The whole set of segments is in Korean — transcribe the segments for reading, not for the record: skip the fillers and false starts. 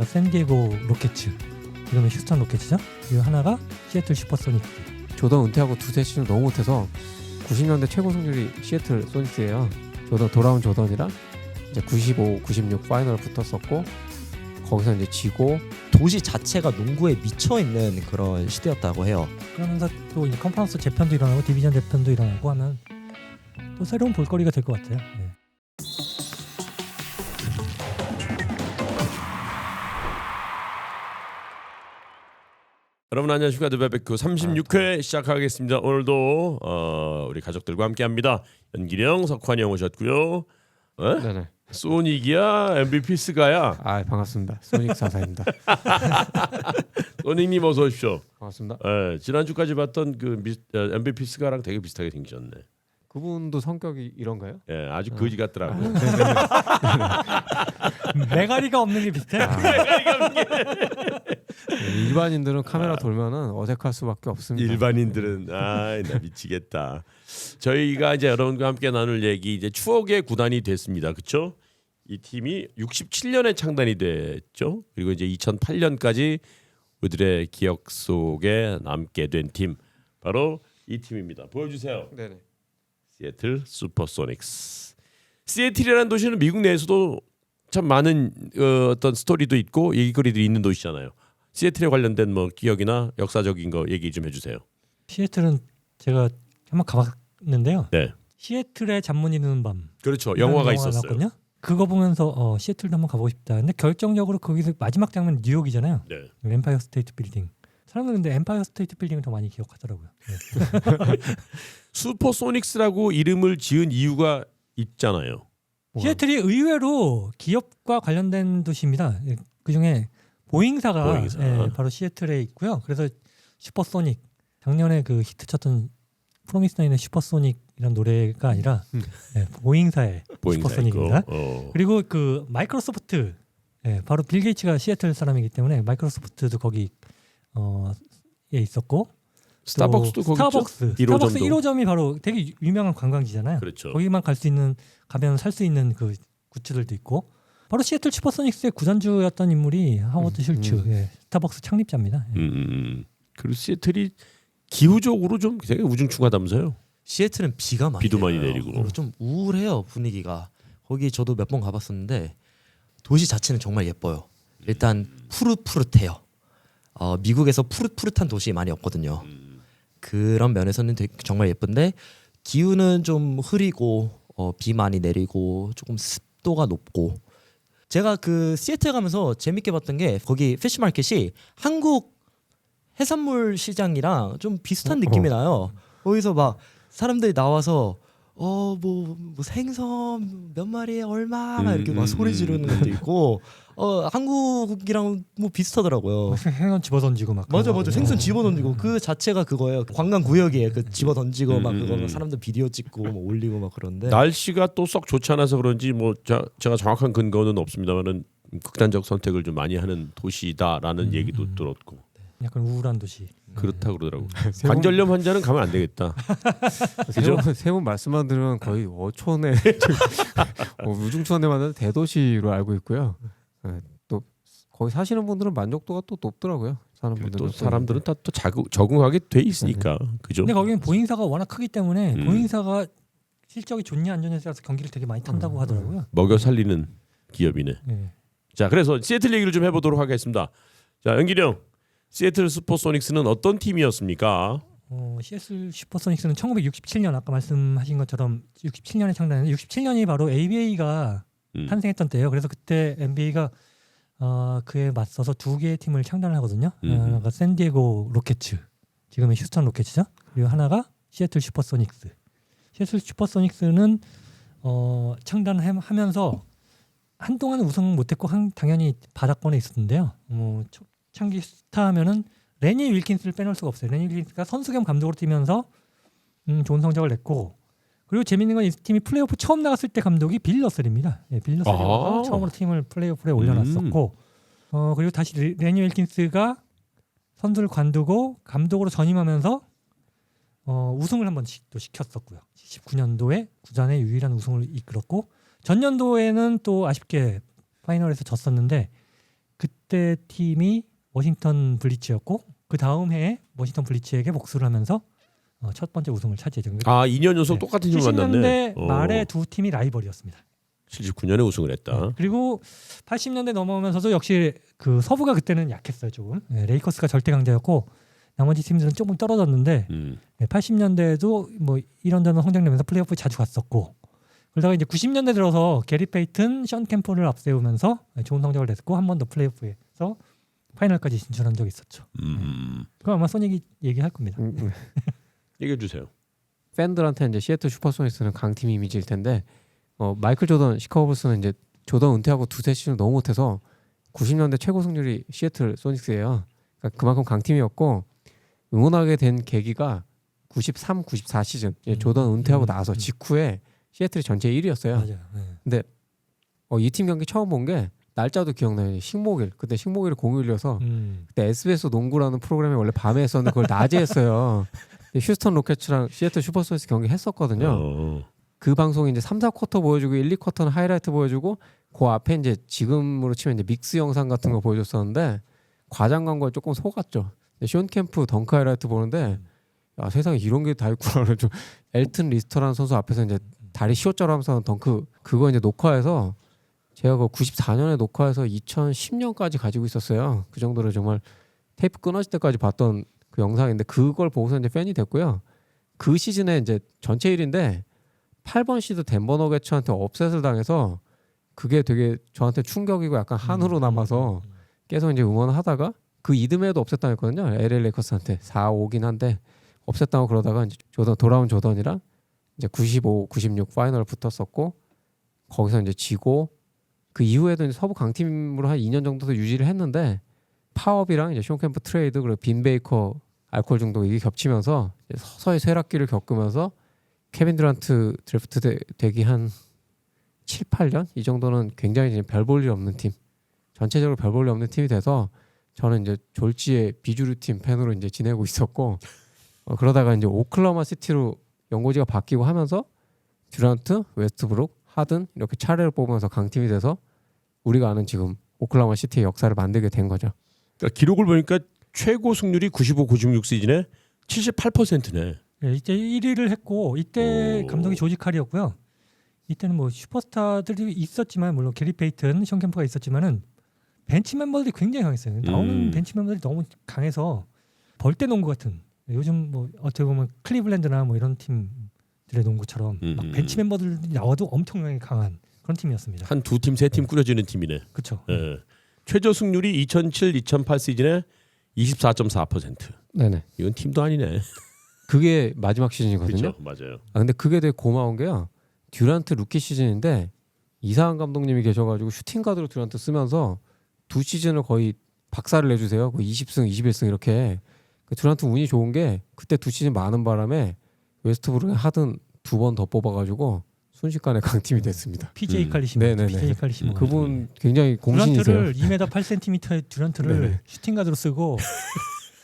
하나가 샌디에고 로켓츠, 지금의 휴스턴 로켓츠죠. 그리고 하나가 시애틀 슈퍼소닉스. 조던 은퇴하고 두세 시즌 너무 못해서 90년대 최고 승률이 시애틀 소닉스예요. 조던 돌아온 조던이랑 이제 95, 96 파이널 붙었었고 거기서 이제 지고 도시 자체가 농구에 미쳐 있는 그런 시대였다고 해요. 그러면서 또 이제 컨퍼런스 재편도 일어나고 디비전 재편도 일어나고 하면 또 새로운 볼거리가 될 것 같아요. 네. 여러분 안녕하십니까. 드베베크 36회 시작하겠습니다. 오늘도 우리 가족들과 함께합니다. 연기령, 석환이 형 오셨고요. 네네. 소닉이야 MVP 스가야. 아 반갑습니다. 소닉 사사입니다. 소닉님 어서 오십시오. 반갑습니다. 지난주까지 봤던 그 MVP 스가랑 되게 비슷하게 생기셨네. 그분도 성격이 이런가요? 예, 아주 거지 같더라고. 메가리가 없는 게 비슷해. 일반인들은 카메라 돌면은 어색할 수밖에 없습니다. 일반인들은 나 미치겠다. 저희가 이제 여러분과 함께 나눌 얘기 이제 추억의 구단이 됐습니다. 그렇죠? 이 팀이 67년에 창단이 됐죠. 그리고 이제 2008년까지 우리들의 기억 속에 남게 된 팀 바로 이 팀입니다. 보여주세요. 네네. 시애틀 슈퍼소닉스. 시애틀이라는 도시는 미국 내에서도 참 많은 어떤 스토리도 있고 얘기거리들이 있는 도시잖아요. 시애틀에 관련된 뭐 기억이나 역사적인 거 얘기 좀 해주세요. 시애틀은 제가 한번 가봤는데요. 네. 시애틀의 잠 못 이루는 밤. 그렇죠. 영화가 있었어요. 나왔거든요. 그거 보면서 시애틀도 한번 가보고 싶다. 근데 결정적으로 거기서 마지막 장면 뉴욕이잖아요. 네. 엠파이어 스테이트 빌딩. 사람들은 근데 엠파이어 스테이트 빌딩을 더 많이 기억하더라고요. 네. 슈퍼소닉스라고 이름을 지은 이유가 있잖아요. 시애틀이 의외로 기업과 관련된 도시입니다. 그 중에 보잉사가 보잉사. 바로 시애틀에 있고요. 그래서 슈퍼소닉 작년에 그 히트쳤던 프로미스나인의 슈퍼소닉이라는 노래가 아니라 보잉사의 슈퍼소닉입니다. 그리고 그 마이크로소프트 바로 빌 게이츠가 시애틀 사람이기 때문에 마이크로소프트도 거기 에 있었고 스타벅스도 거기 스타벅스 1호점이 바로 되게 유명한 관광지잖아요. 그렇죠. 거기만 갈 수 있는 가면 살 수 있는 그 굿즈들도 있고 바로 시애틀 슈퍼소닉스의 구단주였던 인물이 하워드 슐츠 스타벅스 창립자입니다. 그리고 시애틀이 기후적으로 좀 되게 우중충하다면서요. 시애틀은 비가 많이 비도 많이 내려요. 내리고. 그리고 좀 우울해요 분위기가. 거기 저도 몇 번 가봤었는데 도시 자체는 정말 예뻐요. 일단 푸릇푸릇해요. 미국에서 푸릇푸릇한 도시 많이 없거든요. 그런 면에서는 되게 정말 예쁜데 기후는 좀 흐리고 비 많이 내리고 조금 습도가 높고 제가 그 시애틀 가면서 재밌게 봤던 게 거기 피쉬마켓이 한국 해산물 시장이랑 좀 비슷한 느낌이 나요. 거기서 막 사람들이 나와서 뭐 생선 몇 마리에 얼마 막 이렇게 막 소리 지르는 것도 있고 한국이랑 뭐 비슷하더라고요. 생선 집어 던지고 막 맞아 생선 집어 던지고 그 자체가 그거예요. 관광 구역이에요. 그 집어 던지고 막 그거 사람들 비디오 찍고 뭐 올리고 막 그런데 날씨가 또 썩 좋지 않아서 그런지 뭐 제가 정확한 근거는 없습니다만은 극단적 선택을 좀 많이 하는 도시다라는 얘기도 들었고 약간 우울한 도시. 그렇다고 그러더라고. 관절염 환자는 가면 안 되겠다. 그죠? 세 분 말씀만 들으면 거의 어촌에 우중천에 만든 대도시로 알고 있고요. 또 거기 사시는 분들은 만족도가 또 높더라고요. 사는 분들은 또 사람들은 다 또 적응하게 돼 있으니까. 그죠? 근데 거기는 보잉사가 워낙 크기 때문에 보잉사가 실적이 좋냐 안 좋냐에 따라서 경기를 되게 많이 탄다고 하더라고요. 먹여 살리는 기업이네. 네. 자, 그래서 시애틀 얘기를 좀 해보도록 하겠습니다. 자, 연기령, 시애틀 슈퍼소닉스는 어떤 팀이었습니까? 시애틀 슈퍼소닉스는 1967년 아까 말씀하신 것처럼 67년에 창단했는데 67년이 바로 ABA가 탄생했던 때예요. 그래서 그때 NBA가 그에 맞서서 두 개의 팀을 창단을 하거든요. 하나가 샌디에고 로켓츠, 지금의 휴스턴 로켓츠죠. 그리고 하나가 시애틀 슈퍼소닉스. 시애틀 슈퍼소닉스는 창단하면서 한동안은 우승 못했고 당연히 바닥권에 있었는데요. 창기 스타하면은 레니 윌킨스를 빼놓을 수가 없어요. 레니 윌킨스가 선수 겸 감독으로 뛰면서 좋은 성적을 냈고 그리고 재밌는 건 이 팀이 플레이오프 처음 나갔을 때 감독이 빌 러셀입니다. 빌 러셀이 처음으로 팀을 플레이오프에 올려놨었고 그리고 다시 레니 윌킨스가 선수를 관두고 감독으로 전임하면서 우승을 한 번씩 또 시켰었고요. 19년도에 구단의 유일한 우승을 이끌었고 전년도에는 또 아쉽게 파이널에서 졌었는데 그때 팀이 워싱턴 블리츠였고 그 다음 해에 워싱턴 블리츠에게 복수를 하면서 첫 번째 우승을 차지했죠. 아 2년 연속 네. 똑같은 팀을 만났네. 70년대 말에 두 팀이 라이벌이었습니다. 79년에 우승을 했다. 그리고 80년대 넘어오면서도 역시 그 서부가 그때는 약했어요 조금. 네, 레이커스가 절대 강자였고 나머지 팀들은 조금 떨어졌는데 80년대에도 뭐 이런저런 성장 내면서 플레이오프 자주 갔었고 그러다가 이제 90년대 들어서 게리 페이튼, 션 캠프를 앞세우면서 좋은 성적을 냈고 한 번 더 플레이오프에서 파이널까지 진출한 적이 있었죠. 그럼 아마 소닉이 얘기할 겁니다. 얘기해 주세요. 팬들한테 이제 시애틀 슈퍼소닉스는 강팀 이미지일 텐데 마이클 조던 시카고 불스는 이제 조던 은퇴하고 두세 시즌 너무 못해서 90년대 최고 승률이 시애틀 소닉스예요. 그러니까 그만큼 강팀이었고 응원하게 된 계기가 93, 94 시즌 조던 은퇴하고 나서 직후에 시애틀이 전체 1위였어요. 맞아요. 네. 근데 이 팀 경기 처음 본 게 날짜도 기억나요. 식목일. 그때 식목일이 공휴일이어서 그때 SBS 농구라는 프로그램이 원래 밤에 했었는데 그걸 낮에 했어요. 휴스턴 로켓츠랑 시애틀 슈퍼소닉스 경기 했었거든요. 그 방송이 이제 3, 4쿼터 보여주고 1, 2쿼터는 하이라이트 보여주고 그 앞에 이제 지금으로 치면 이제 믹스 영상 같은 거 보여줬었는데 과장 광고에 조금 속았죠. 션 캠프 덩크 하이라이트 보는데 야, 세상에 이런 게 다 있구나. 좀 엘튼 리스터라는 선수 앞에서 이제 다리 시옷자로 하면서 덩크 그거 이제 녹화해서 제가 그 94년에 녹화해서 2010년까지 가지고 있었어요. 그 정도로 정말 테이프 끊어질 때까지 봤던 그 영상인데 그걸 보고서 이제 팬이 됐고요. 그 시즌에 이제 전체 1위인데 8번 시드 덴버 너게츠한테 업셋을 당해서 그게 되게 저한테 충격이고 약간 한으로 남아서 계속 이제 응원하다가 그 이듬해에도 업셋 당했거든요. LA 레이커스한테 4-5긴 한데 업셋 당하고 그러다가 이제 돌아온 조던이랑 이제 95, 96 파이널 붙었었고 거기서 이제 지고 그 이후에도 이제 서부 강팀으로 한 2년 정도 더 유지를 했는데 파업이랑 이제 션 캠프 트레이드 그리고 빈 베이커 알코올 중독 이게 겹치면서 이제 서서히 쇠락기를 겪으면서 케빈 듀란트 드래프트 되기 한 7, 8년 이 정도는 굉장히 이제 별 볼 일 없는 팀 전체적으로 별 볼 일 없는 팀이 돼서 저는 이제 졸지의 비주류 팀 팬으로 이제 지내고 있었고 그러다가 이제 오클라호마 시티로 연고지가 바뀌고 하면서 듀란트, 웨스트브룩, 하든 이렇게 차례를 뽑으면서 강팀이 돼서 우리가 아는 지금 오클라호마 시티의 역사를 만들게 된 거죠. 그러니까 기록을 보니까 최고 승률이 95, 96 시즌에 78%네. 네, 이때 1위를 했고 이때 감독이 조지 칼이었고요. 이때는 뭐 슈퍼스타들이 있었지만 물론 게리 페이튼, 션 캠프가 있었지만은 벤치 멤버들이 굉장히 강했어요. 나오는 벤치 멤버들이 너무 강해서 벌떼 농구 같은 요즘 뭐 어떻게 보면 클리블랜드나 뭐 이런 팀들의 농구처럼 막 벤치 멤버들이 나와도 엄청나게 강한 그런 팀이었습니다. 한 두 팀, 세 팀 꾸려지는 팀이네. 그렇죠. 예. 최저 승률이 2007, 2008 시즌에 24.4%. 네네. 이건 팀도 아니네. 그게 마지막 시즌이거든요. 그렇죠, 맞아요. 근데 그게 되게 고마운 게요. 듀란트 루키 시즌인데 이상한 감독님이 계셔가지고 슈팅 가드로 듀란트 쓰면서 두 시즌을 거의 박살을 내주세요. 20승, 21승 이렇게. 듀란트 운이 좋은 게 그때 두 시즌 많은 바람에 웨스트브룩에 하든 두 번 더 뽑아가지고 순식간에 강팀이 됐습니다. PJ 칼리시, 네네네. PJ 칼리시. 그분 굉장히 공신이세요. 듀란트를 2m 8cm의 듀란트를 네네. 슈팅 가드로 쓰고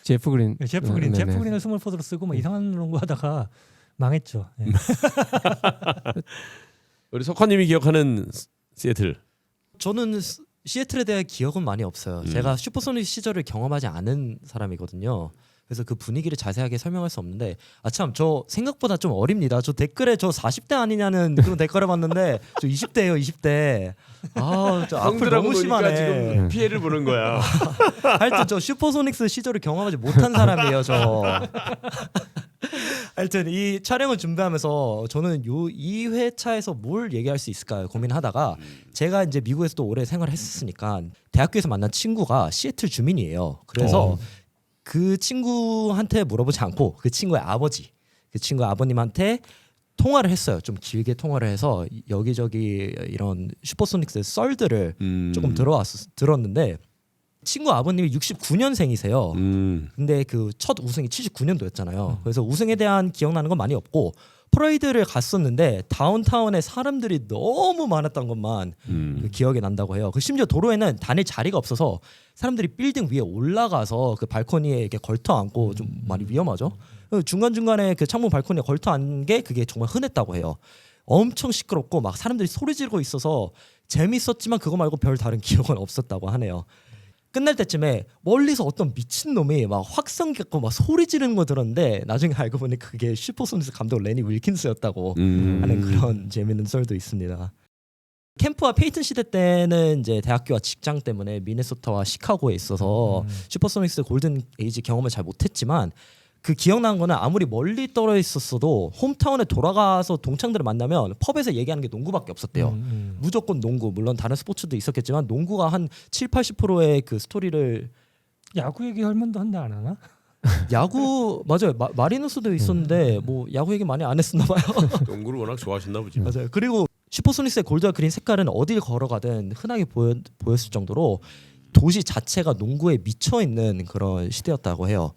제프 그린, 제프 그린을 스몰 포드로 쓰고 뭐 이상한 농구 하다가 망했죠. 네. 우리 석환님이 기억하는 시애틀. 저는 시애틀에 대한 기억은 많이 없어요. 제가 슈퍼소닉 시절을 경험하지 않은 사람이거든요. 그래서 그 분위기를 자세하게 설명할 수 없는데 참 저 생각보다 좀 어립니다. 저 댓글에 저 40대 아니냐는 그런 댓글을 봤는데 저 20대예요, 20대. 저 악플 너무 심하네. 지금 피해를 보는 거야. 하여튼 저 슈퍼소닉스 시절을 경험하지 못한 사람이에요, 저. 하여튼 이 촬영을 준비하면서 저는 이 회차에서 뭘 얘기할 수 있을까 고민하다가 제가 이제 미국에서도 오래 생활을 했으니까 대학교에서 만난 친구가 시애틀 주민이에요. 그래서 그 친구한테 물어보지 않고 그 친구의 아버님한테 통화를 했어요. 좀 길게 통화를 해서 여기저기 이런 슈퍼소닉스의 썰들을 조금 들었는데 친구 아버님이 69년생이세요. 근데 그 첫 우승이 79년도였잖아요. 그래서 우승에 대한 기억나는 건 많이 없고 프레이드를 갔었는데 다운타운에 사람들이 너무 많았던 것만 그 기억이 난다고 해요. 심지어 도로에는 다닐 자리가 없어서 사람들이 빌딩 위에 올라가서 그 발코니에 이렇게 걸터 앉고 좀 많이 위험하죠. 중간중간에 그 창문 발코니에 걸터 앉은 게 그게 정말 흔했다고 해요. 엄청 시끄럽고 막 사람들이 소리 지르고 있어서 재밌었지만 그거 말고 별 다른 기억은 없었다고 하네요. 끝날 때쯤에 멀리서 어떤 미친놈이 막 확성 겪고 막 소리 지르는 거 들었는데 나중에 알고 보니 그게 슈퍼소닉스 감독 레니 윌킨스였다고 하는 그런 재밌는 썰도 있습니다. 캠프와 페이튼 시대 때는 이제 대학교와 직장 때문에 미네소타와 시카고에 있어서 슈퍼소닉스 골든 에이지 경험을 잘 못했지만 그 기억나는 거는 아무리 멀리 떨어 있었어도 홈타운에 돌아가서 동창들을 만나면 펍에서 얘기하는 게 농구밖에 없었대요. 무조건 농구. 물론 다른 스포츠도 있었겠지만 농구가 한 7-80%의 그 스토리를 야구 얘기 할만도 한데 안 하나? 야구 맞아요. 마리노스도 있었는데 뭐 야구 얘기 많이 안 했었나 봐요. 농구를 워낙 좋아하셨나 보지. 맞아요. 그리고 슈퍼소닉스의 골드와 그린 색깔은 어딜 걸어가든 흔하게 보였을 정도로 도시 자체가 농구에 미쳐 있는 그런 시대였다고 해요.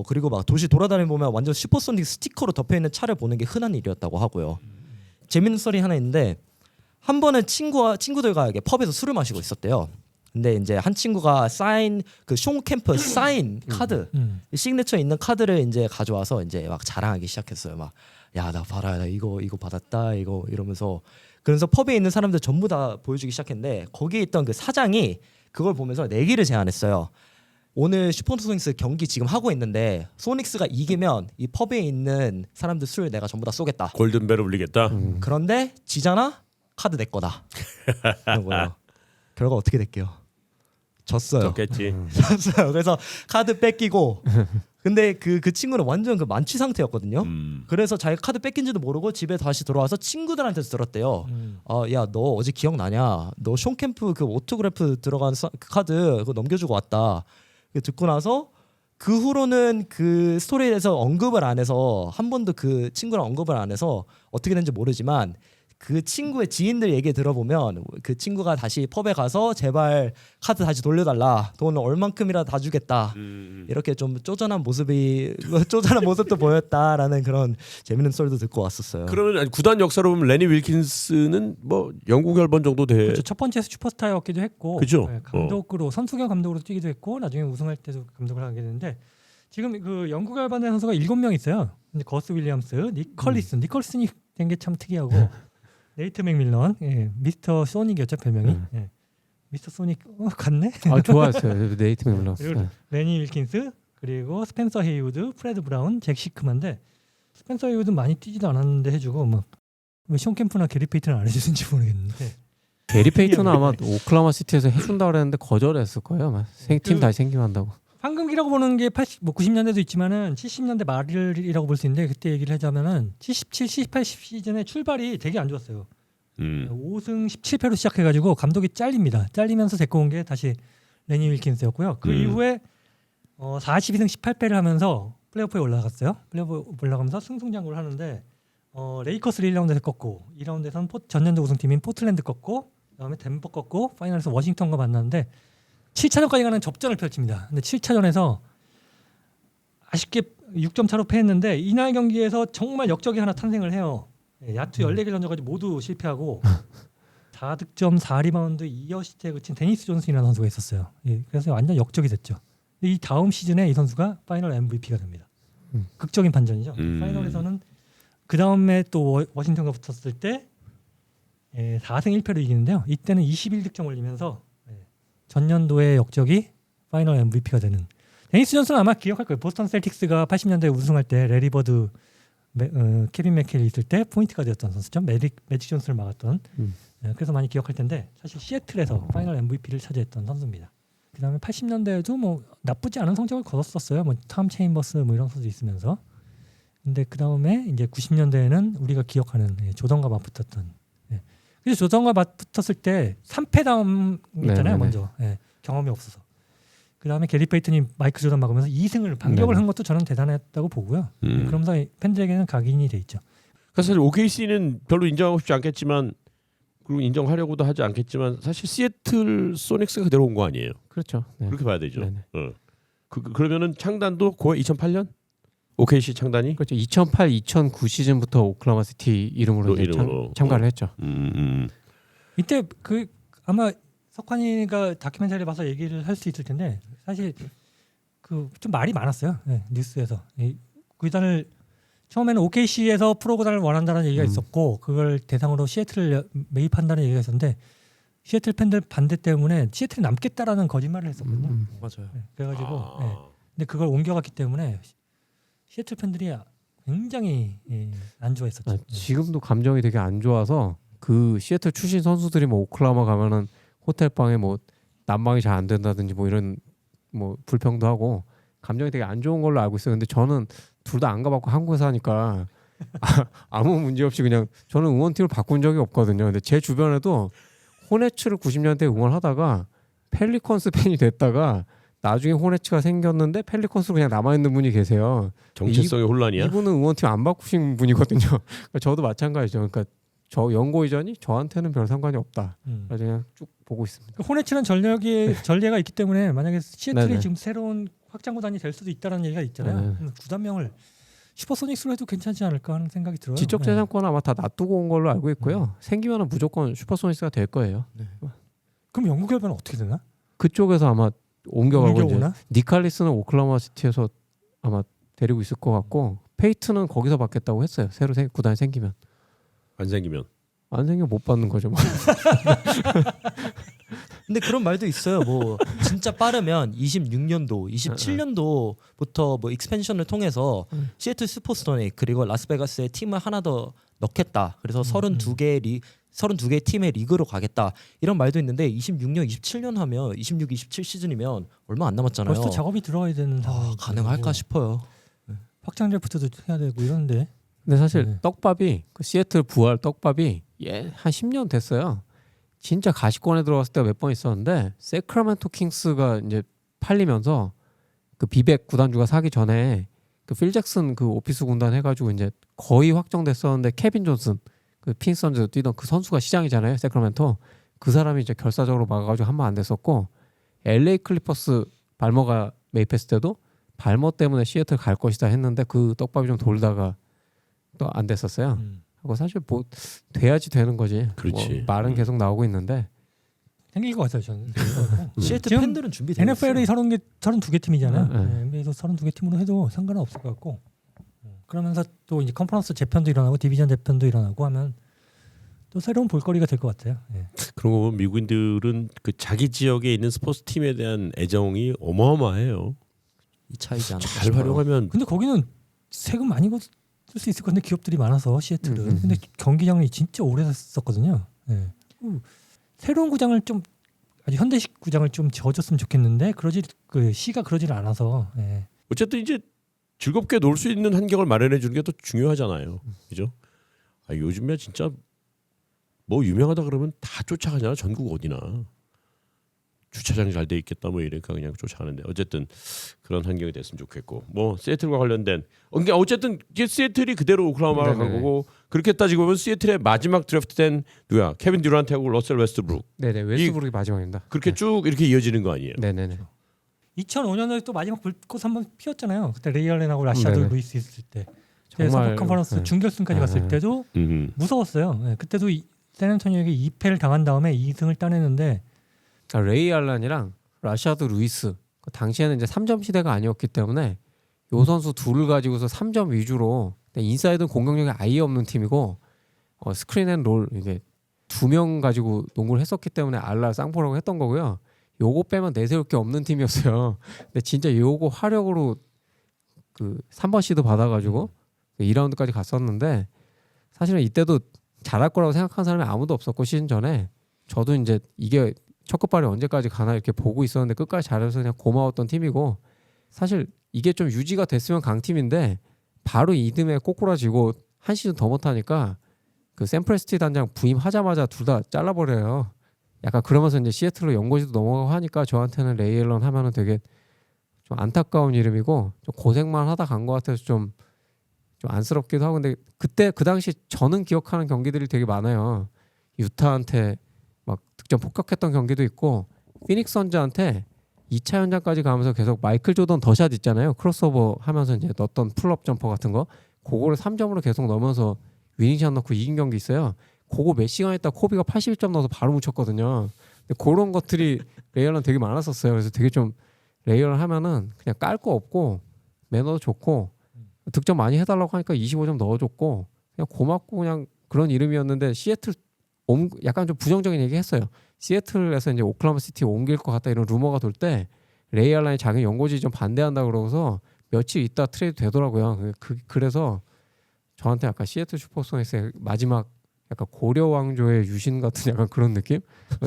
그리고 막 도시 돌아다니면 보면 완전 슈퍼소닉 스티커로 덮여 있는 차를 보는 게 흔한 일이었다고 하고요. 재밌는 썰이 하나 있는데 한 번은 친구들과 이렇게 펍에서 술을 마시고 있었대요. 근데 이제 한 친구가 사인 그 숀 캠프 사인 카드 시그니처 있는 카드를 이제 가져와서 이제 막 자랑하기 시작했어요. 막 야 나 봐라 나 이거 받았다 이거 이러면서 그래서 펍에 있는 사람들 전부 다 보여주기 시작했는데 거기에 있던 그 사장이 그걸 보면서 내기를 제안했어요. 오늘 슈퍼소닉스 경기 지금 하고 있는데 소닉스가 이기면 이 펍에 있는 사람들 술 내가 전부 다 쏘겠다. 골든벨을 울리겠다. 그런데 지잖아? 카드 내 거다. 그런 거예요. 결과 어떻게 될게요? 졌어요. 좋겠지. 졌어요. 그래서 카드 뺏기고 근데 그 친구는 완전 그 만취 상태였거든요. 그래서 자기가 카드 뺏긴지도 모르고 집에 다시 돌아와서 친구들한테 들었대요. 야 너 어제 기억나냐? 너 숀 캠프 그 오토그래프 들어간 그 카드 그거 넘겨주고 왔다. 듣고 나서 그 후로는 그 스토리에 대해서 언급을 안 해서 한 번도 그 친구랑 언급을 안 해서 어떻게 된지 모르지만 그 친구의 지인들 얘기 들어보면 그 친구가 다시 펍에 가서 제발 카드 다시 돌려달라 돈 얼만큼이라도 다 주겠다 이렇게 좀 쪼잔한 모습도 보였다라는 그런 재밌는 썰도 듣고 왔었어요. 그러면 아니, 구단 역사로 보면 레니 윌킨스는 뭐 영구 결번 정도 돼. 그렇죠. 첫 번째 슈퍼스타였기도 했고 그죠? 네, 감독으로 선수경 감독으로 뛰기도 했고 나중에 우승할 때도 감독을 하게 됐는데 지금 그 영구 결반의 선수가 7명 있어요. 근데 거스 윌리엄스, 니컬슨이 된 게 참 특이하고 네이트 맥밀런, 미스터 소닉이었죠 별명이. 미스터 소닉 같네. 아 좋아했어요. 네이트 맥밀런. 그리고 레니 윌킨스 그리고 스펜서 헤이우드, 프레드 브라운, 잭 시크만인데 스펜서 헤이우드 많이 뛰지도 않았는데 해주고 뭐숀 캠프나 게리 페이튼은 안 해주는지 모르겠는데. 게리 페이턴은 아마 오클라호마 시티에서 해준다 그랬는데 거절했을 거예요. 아마 팀 다시 생김한다고. 황금기라고 보는 게 90년대도 있지만은 70년대 말이라고 볼 수 있는데 그때 얘기를 하자면은 77, 78 시즌에 출발이 되게 안 좋았어요. 5승 17패로 시작해가지고 감독이 잘립니다. 잘리면서 데리고 온 게 다시 레니 윌킨스였고요. 그 이후에 42승 18패를 하면서 플레이오프에 올라갔어요. 플레이오프 올라가면서 승승장구를 하는데 레이커스를 1라운드에서 꺾고 2라운드에서는 전년도 우승팀인 포틀랜드 꺾고 그다음에 덴버 꺾고 파이널에서 워싱턴과 만났는데 7차전까지 가는 접전을 펼칩니다. 근데 7차전에서 아쉽게 6점 차로 패했는데 이날 경기에서 정말 역적이 하나 탄생을 해요. 야투 14개 전적까지 모두 실패하고 4득점 4리바운드 2어시스트에 그친 데니스 존슨이라는 선수가 있었어요. 그래서 완전 역적이 됐죠. 이 다음 시즌에 이 선수가 파이널 MVP가 됩니다. 극적인 반전이죠. 파이널에서는 그 다음에 또 워싱턴과 붙었을 때 4승 1패로 이기는데요. 이때는 21득점 올리면서 전년도의 역적이 파이널 MVP가 되는. 데니스 존슨은 아마 기억할 거예요. 보스턴 셀틱스가 80년대에 우승할 때 레리 버드, 케빈 맥켈이 있을 때 포인트 가드였던 선수죠. 매직 존슨을 막았던. 그래서 많이 기억할 텐데 사실 시애틀에서 파이널 MVP를 차지했던 선수입니다. 그다음에 80년대에도 뭐 나쁘지 않은 성적을 거뒀었어요. 뭐 톰 체인버스 뭐 이런 선수 있으면서. 근데 그다음에 이제 90년대에는 우리가 기억하는 조던과 맞붙었던. 그래서 조던과 맞붙었을 때 3패 다음 있잖아요. 먼저 경험이 없어서. 그다음에 게리 페이튼이 마이크 조던 막으면서 2승을 반격을 한 것도 저는 대단했다고 보고요. 그러면서 팬들에게는 각인이 돼 있죠. 그래서 사실 OKC는 별로 인정하고 싶지 않겠지만 그리고 인정하려고도 하지 않겠지만 사실 시애틀 소닉스가 그대로 온 거 아니에요. 그렇죠. 네. 그렇게 봐야 되죠. 그러면은 창단도 거의 2008년 OKC 창단이 그렇죠. 2008, 2009 시즌부터 오클라호마 시티 이름으로 참가를 했죠. 이때 그 아마 석환이가 다큐멘터리 봐서 얘기를 할 수 있을 텐데 사실 그 좀 말이 많았어요. 뉴스에서 구단을 처음에는 OKC에서 프로 구단을 원한다는 얘기가 있었고 그걸 대상으로 시애틀을 매입한다는 얘기가 있었는데 시애틀 팬들 반대 때문에 시애틀이 남겠다라는 거짓말을 했었거든요. 맞아요. 네, 그래가지고 아. 네. 근데 그걸 옮겨갔기 때문에 시애틀 팬들이 굉장히 안 좋아했었죠. 아, 지금도 감정이 되게 안 좋아서 그 시애틀 출신 선수들이 뭐 오클라호마 가면은 호텔 방에 뭐 난방이 잘 안 된다든지 뭐 이런 뭐 불평도 하고 감정이 되게 안 좋은 걸로 알고 있어요. 근데 저는 둘 다 안 가봤고 한국에서 하니까 아무 문제 없이 그냥 저는 응원팀을 바꾼 적이 없거든요. 근데 제 주변에도 호네츠를 90년대 응원하다가 펠리컨스 팬이 됐다가 나중에 호네츠가 생겼는데 펠리컨스로 그냥 남아있는 분이 계세요. 정체성의 혼란이야. 이분은 응원팀 안 바꾸신 분이거든요. 그러니까 저도 마찬가지죠. 그러니까 저 연고 이전이 저한테는 별 상관이 없다. 그래서 그냥 쭉 보고 있습니다. 호네츠는 전례가 있기 때문에 만약에 시애틀이 네네. 지금 새로운 확장 구단이 될 수도 있다는 얘기가 있잖아요. 네. 구단명을 슈퍼소닉스로 해도 괜찮지 않을까 하는 생각이 들어요. 지적 네. 재산권 아마 다 놔두고 온 걸로 알고 있고요. 생기면은 무조건 슈퍼소닉스가 될 거예요. 그럼 영국 결과는 어떻게 되나? 그쪽에서 아마 옮겨가고 이제 옮겨오나? 니칼리스는 오클라호마 시티에서 아마 데리고 있을 것 같고 페이트는 거기서 받겠다고 했어요. 새로 구단이 생기면 안 생기면. 안 생기면 못 받는 거죠. 뭐. 근데 그런 말도 있어요. 뭐 진짜 빠르면 26년도, 27년도부터 뭐 익스펜션을 통해서 시애틀 슈퍼소닉 그리고 라스베가스에 팀을 하나 더 넣겠다. 그래서 32개 팀의 리그로 가겠다. 이런 말도 있는데 26년, 27년 하면 26, 27 시즌이면 얼마 안 남았잖아요. 벌써 작업이 들어가야 되는 상황. 가능할까 싶어요. 확장 드래프트도 해야 되고 이런데. 근데 사실 네. 떡밥이 그 시애틀 부활 떡밥이 한 10년 됐어요. 진짜 가시권에 들어갔을 때가 몇 번 있었는데 세크라멘토 킹스가 이제 팔리면서 그 비백 구단주가 사기 전에 그 필 잭슨 그 오피스 군단 해가지고 이제 거의 확정됐었는데 케빈 존슨 그 핀선즈 뛰던 그 선수가 시장이잖아요. 세크라멘토 그 사람이 이제 결사적으로 막아가지고 한 번 안 됐었고 LA 클리퍼스 발머가 매입했을 때도 발머 때문에 시애틀 갈 것이다 했는데 그 떡밥이 좀 돌다가 또 안 됐었어요. 하고 사실 뭐 돼야지 되는 거지. 그렇지. 뭐 말은 계속 나오고 있는데 생길 것 같아요 저는. 시애틀 지금 팬들은 준비되어 NFL이 있어요. 32개 팀이잖아요. 네. 네. NBA도 32개 팀으로 해도 상관은 없을 것 같고. 그러면서 또 이제 컨퍼런스 재편도 일어나고 디비전 재편도 일어나고 하면 또 새로운 볼거리가 될 것 같아요. 예. 그런 거 보면 미국인들은 그 자기 지역에 있는 스포츠 팀에 대한 애정이 어마어마해요. 이 차이지 않을까 잘 싶어요. 활용하면 근데 거기는 세금 많이 쓸 수 있을 건데 기업들이 많아서 시애틀은. 근데 경기장이 진짜 오래됐었거든요. 예. 새로운 구장을 좀 아주 현대식 구장을 좀 지어줬으면 좋겠는데 그 시가 그러질 않아서. 예. 어쨌든 이제 즐겁게 놀 수 있는 환경을 마련해 주는 게 더 중요하잖아요. 그죠? 아, 요즘에 진짜 뭐 유명하다 그러면 다 쫓아가잖아. 전국 어디나. 주차장 잘 돼 있겠다 뭐 이러니까 그냥 쫓아가는데 어쨌든 그런 환경이 됐으면 좋겠고 뭐 시애틀과 관련된 그러니까 어쨌든 이게 시애틀이 그대로 오클라호마를 간 거고 그렇게 따지고 보면 시애틀의 마지막 드래프트된 누구야 케빈 듀란트하고 러셀 웨스트브룩 네네 웨스트브룩이 마지막입니다. 그렇게 쭉 이렇게 이어지는 거 아니에요? 네네네. 2005년에 또 마지막 불꽃 한번 피웠잖아요. 그때 레이 알렌하고 라샤드 네네. 루이스 있을 때. 정말, 서부 컨퍼런스 네. 준결승까지 갔을 때도 무서웠어요. 네, 그때도 샌앤토니오에게 2패를 당한 다음에 2승을 따냈는데 그러니까 레이 알란이랑 라샤드 루이스 그 당시에는 이제 3점 시대가 아니었기 때문에 요 선수 둘을 가지고서 3점 위주로 인사이드 공격력이 아예 없는 팀이고 스크린 앤 롤 이게 2명 가지고 농구를 했었기 때문에 알라 쌍포라고 했던 거고요. 요거 빼면 내세울 게 없는 팀이었어요. 근데 진짜 요거 화력으로 그 3번 시드 받아가지고 2라운드까지 갔었는데 사실은 이때도 잘할 거라고 생각하는 사람이 아무도 없었고 시즌 전에 저도 이제 이게 첫 끝발이 언제까지 가나 이렇게 보고 있었는데 끝까지 잘해서 그냥 고마웠던 팀이고 사실 이게 좀 유지가 됐으면 강팀인데 바로 이듬해 꼬꾸라지고 한 시즌 더 못하니까 그 샌프레스티 단장 부임하자마자 둘 다 잘라버려요. 약간 그러면서 이제 시애틀로 연고지도 넘어가고 하니까 저한테는 레이 앨런 하면은 되게 좀 안타까운 이름이고 좀 고생만 하다 간 것 같아서 좀 안쓰럽기도 하고 근데 그때 그 당시 저는 기억하는 경기들이 되게 많아요. 유타한테 막 득점 폭격했던 경기도 있고 피닉스 선즈한테 2차 연장까지 가면서 계속 마이클 조던 더샷 있잖아요. 크로스오버 하면서 이제 넣었던 풀업 점퍼 같은 거 그거를 3점으로 계속 넣으면서 위닝샷 넣고 이긴 경기 있어요. 그거 몇 시간 있다 코비가 81점 넣어서 바로 묻혔거든요. 근데 그런 것들이 레이얼은 되게 많았었어요. 그래서 되게 좀 레이얼 하면은 그냥 깔 거 없고 매너도 좋고 득점 많이 해달라고 하니까 25점 넣어줬고 그냥 고맙고 그냥 그런 이름이었는데 시애틀 약간 좀 부정적인 얘기 했어요. 시애틀에서 이제 오클라호마 시티 옮길 것 같다 이런 루머가 돌 때 레이 알런이 자기 연고지 좀 반대한다 그러고서 며칠 있다 트레이드 되더라고요. 그래서 저한테 약간 시애틀 슈퍼소닉스의 마지막 약간 고려 왕조의 유신 같은 약간 그런 느낌?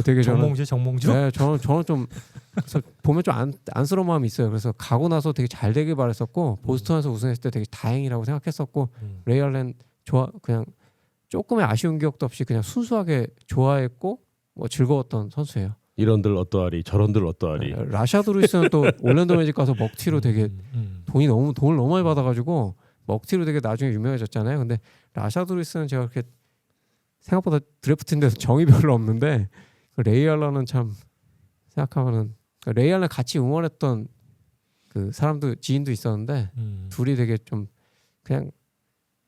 되게 저는 정몽주. 네, 저는 좀 그래서 보면 좀 안쓰러운 마음이 있어요. 그래서 가고 나서 되게 잘 되길 바랬었고 보스턴에서 우승했을 때 되게 다행이라고 생각했었고 레이 알런 그냥 조금의 아쉬운 기억도 없이 그냥 순수하게 좋아했고 뭐 즐거웠던 선수예요. 이런들 어떠하리 저런들 어떠하리. 라샤드 루이스는 또 올랜도 매직 가서 먹튀로 되게 돈을 너무 많이 받아가지고 먹튀로 되게 나중에 유명해졌잖아요. 근데 라샤드 루이스는 제가 그렇게 생각보다 드래프트인데서 정이 별로 없는데 레이 알런은 참 생각하면은 레이 알런 같이 응원했던 그 사람도 지인도 있었는데 둘이 되게 좀 그냥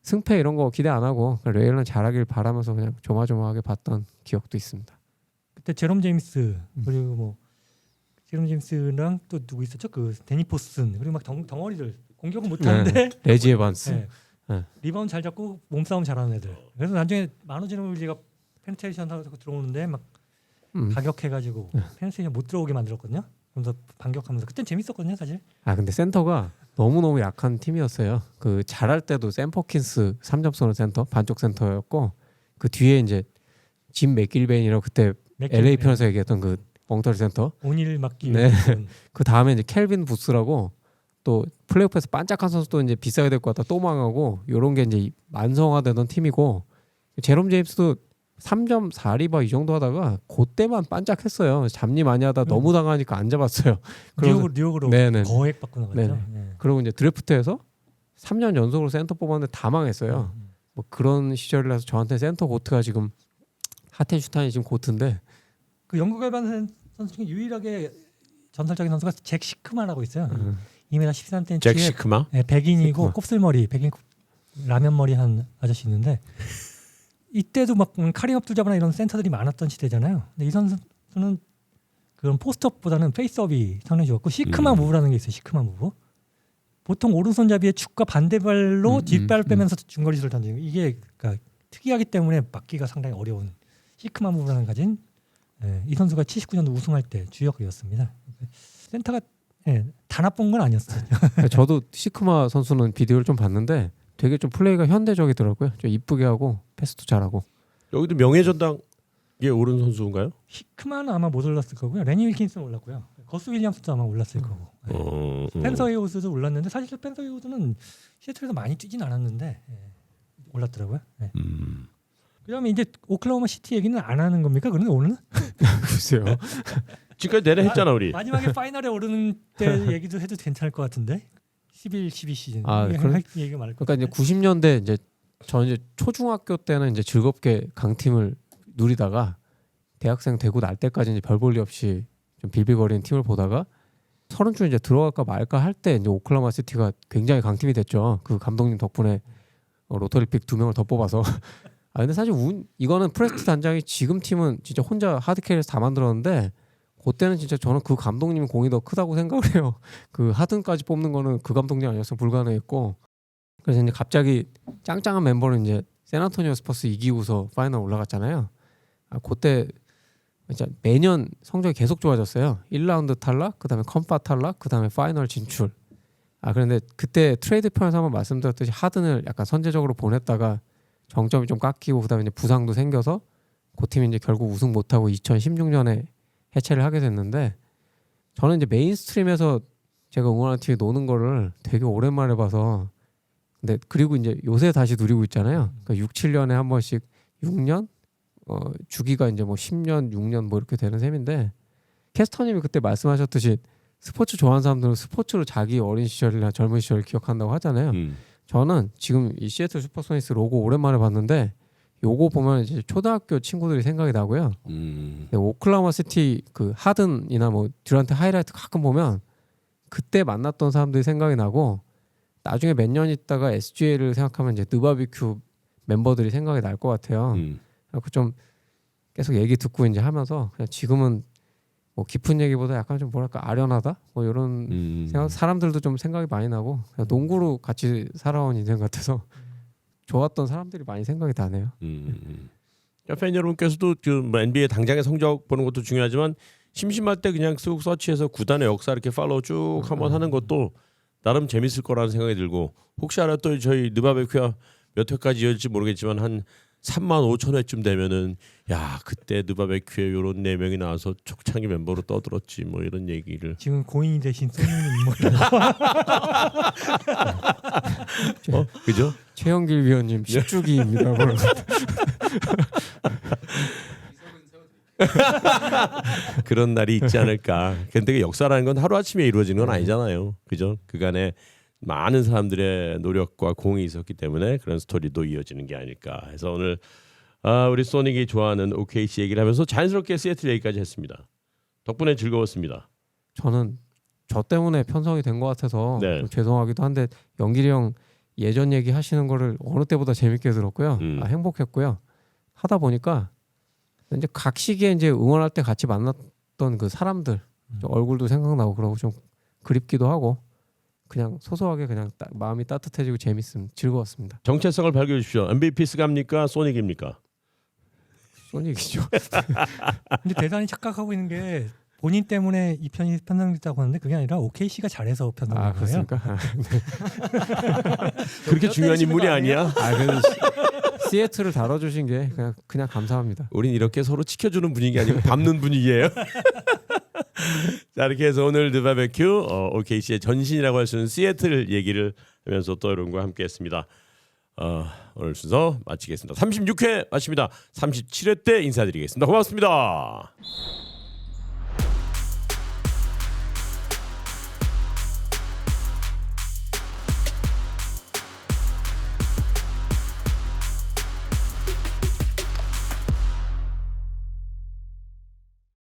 승패 이런 거 기대 안 하고 레이 알런 잘하길 바라면서 그냥 조마조마하게 봤던 기억도 있습니다. 그때 제롬 제임스 그리고 뭐 제롬 제임스랑 또 누구 있었죠? 그 데니 포슨 그리고 막 덩어리들 공격은 못하는데 레지 에반스. 네. 네. 리바운드 잘 잡고 몸싸움 잘하는 애들. 그래서 나중에 마노지노빌리가 페네트레이션 하고 들어오는데 막 가격해가지고 페네트레이션 못 들어오게 만들었거든요. 그래서 반격하면서 그땐 재밌었거든요, 사실. 아 근데 센터가 너무 약한 팀이었어요. 그 잘할 때도 샘 퍼킨스 3점 쏘는 센터 반쪽 센터였고 그 뒤에 이제 짐 맥길베인이라고 그때 LA 편에서 얘기했던 그 엉터리 센터. 오닐 막기. 네. 그 다음에 이제 켈빈 부스라고 또 플레이오프에서 반짝한 선수도 이제 비싸게 될 것 같다 또 망하고 이런 게 이제 만성화되던 팀이고 제롬 제임스도 3.4리바 이 정도 하다가 그때만 반짝했어요. 잡니 많이 하다 너무 당하니까 안 잡았어요. 뉴욕으로 네네. 거액 받고 나갔죠. 네네. 네. 그리고 이제 드래프트에서 3년 연속으로 센터 뽑았는데 다 망했어요. 뭐 그런 시절이라서 저한테 센터 고트가 지금 하텐슈타인이 지금 고트인데 그 영국 알반 선수 중에 유일하게 전설적인 선수가 잭 시크만하고 있어요. 2m 13cm. 잭 시크마? 네, 백인이고 시크마. 곱슬머리, 백인 라면 머리 한 아저씨 있는데 이때도 막 카림 압둘자바나 이런 센터들이 많았던 시대잖아요. 근데 이 선수는 그런 포스트업보다는 페이스업이 상당히 좋았고 시크마 무브라는 게 있어요. 시크마 무브. 보통 오른손잡이의 축과 반대발로 뒷발을 빼면서 중거리슛을 던지는 이게 그러니까 특이하기 때문에 막기가 상당히 어려운 시크마 무브라는 가진 이 선수가 79년도 우승할 때 주역이었습니다. 센터가 다 나쁜 건 아니었어요. 저도 시크마 선수는 비디오를 좀 봤는데 되게 좀 플레이가 현대적이더라고요. 좀 이쁘게 하고 패스도 잘하고. 여기도 명예전당에 오른 선수인가요? 시크마는 아마 못 올랐을 거고요. 레니 윌킨스는 올랐고요. 거스 윌리엄스도 아마 올랐을 거고. 스펜서 헤이우즈도 올랐는데 사실 스펜서 헤이우즈는 시애틀에서 많이 뛰진 않았는데 올랐더라고요. 그다음에 이제 오클라호마 시티 얘기는 안 하는 겁니까? 그런데 오늘은 글쎄요. 지금까지 내내 했잖아 우리. 마지막에 파이널에 오르는 때 얘기도 해도 괜찮을 것 같은데 11, 12 시즌. 아, 얘기가 많을 것 그러니까 이제 같은데. 90년대 이제 저는 이제 초중학교 때는 이제 즐겁게 강팀을 누리다가 대학생 되고 날 때까지 이제 별 볼 일 없이 좀 빌빌거리는 팀을 보다가 30줄 이제 들어갈까 말까 할 때 이제 오클라호마 시티가 굉장히 강팀이 됐죠. 그 감독님 덕분에 로터리 픽 2명을 더 뽑아서. 아 근데 사실 이거는 프레스트 단장이 지금 팀은 진짜 혼자 하드캐리에서 다 만들었는데 그때는 진짜 저는 그 감독님 공이 더 크다고 생각을 해요. 그 하든까지 뽑는 거는 그 감독님 아니었으면 불가능했고 그래서 이제 갑자기 짱짱한 멤버는 이제 샌안토니오 스퍼스 이기고서 파이널 올라갔잖아요. 아 그때 진짜 매년 성적이 계속 좋아졌어요. 1라운드 탈락, 그다음에 컴파 탈락, 그다음에 파이널 진출. 아 그런데 그때 트레이드 편에서 한번 말씀드렸듯이 하든을 약간 선제적으로 보냈다가 정점이 좀 깎이고 그다음에 이제 부상도 생겨서 그 팀이 이제 결국 우승 못하고 2016년에 해체를 하게 됐는데 저는 이제 메인스트림에서 제가 응원하는 팀이 노는 거를 되게 오랜만에 봐서 근데 그리고 이제 요새 다시 누리고 있잖아요. 그러니까 6, 7년에 한 번씩 6년 주기가 이제 뭐 10년, 6년 뭐 이렇게 되는 셈인데 캐스터님이 그때 말씀하셨듯이 스포츠 좋아하는 사람들은 스포츠로 자기 어린 시절이나 젊은 시절을 기억한다고 하잖아요. 저는 지금 이 시애틀 슈퍼소닉스 로고 오랜만에 봤는데 요거 보면 이제 초등학교 친구들이 생각이 나고요. 근데 오클라호마 시티 그 하든이나 뭐 듀란트 하이라이트 가끔 보면 그때 만났던 사람들이 생각이 나고 나중에 몇 년 있다가 SGA를 생각하면 이제 느바비큐 멤버들이 생각이 날 것 같아요. 그래서 좀 계속 얘기 듣고 이제 하면서 그냥 지금은 뭐 깊은 얘기보다 약간 좀 뭐랄까 아련하다 뭐 이런 생각 사람들도 좀 생각이 많이 나고 그냥 농구로 같이 살아온 인생 같아서 좋았던 사람들이 많이 생각이 나네요. 팬 여러분께서도 그뭐 NBA 당장의 성적 보는 것도 중요하지만 심심할 때 그냥 쓱 서치해서 구단의 역사 이렇게 팔로우 쭉 한번 하는 것도 나름 재밌을 거라는 생각이 들고 혹시 알아 또 저희 느바베큐야 몇 회까지 이어질지 모르겠지만 한 3만 5천 회쯤 되면은 야 그때 느바베큐에 요런 4명이 나와서 초창기 멤버로 떠들었지 뭐 이런 얘기를 지금 고인이 되신 소니님 뭐 그죠? 최영길 위원님 10주기입니다. 그런 날이 있지 않을까. 근데 그 역사라는 건 하루아침에 이루어지는 건 아니잖아요. 그죠? 그간에 많은 사람들의 노력과 공이 있었기 때문에 그런 스토리도 이어지는 게 아닐까 해서 오늘 우리 소닉이 좋아하는 OKC 얘기를 하면서 자연스럽게 시애틀 얘기까지 했습니다. 덕분에 즐거웠습니다. 저는 저 때문에 편성이 된 것 같아서 네. 좀 죄송하기도 한데 영길이 형 예전 얘기 하시는 거를 어느 때보다 재밌게 들었고요. 행복했고요. 하다 보니까 이제 각 시기에 이제 응원할 때 같이 만났던 그 사람들 얼굴도 생각나고 그러고 좀 그립기도 하고 그냥 소소하게 그냥 마음이 따뜻해지고 즐거웠습니다. 정체성을 밝혀 주십시오. MVP 스갑니까? 소닉입니까? 소닉이죠. 근데 대단히 착각하고 있는 게 본인 때문에 이 편이 편성됐다고 하는데 그게 아니라 OKC가 잘해서 편성된 아 거예요. 그렇습니까? 그렇게 중요한 인물이 아니야? 그래도 시애틀을 다뤄주신 게 그냥 감사합니다. 우린 이렇게 서로 지켜주는 분위기 아니고 밟는 분위기예요. 자 이렇게 해서 오늘 느바베큐 OKC의 전신이라고 할 수 있는 시애틀 얘기를 하면서 또 여러분과 함께했습니다. 오늘 순서 마치겠습니다. 36회 마칩니다. 37회 때 인사드리겠습니다. 고맙습니다.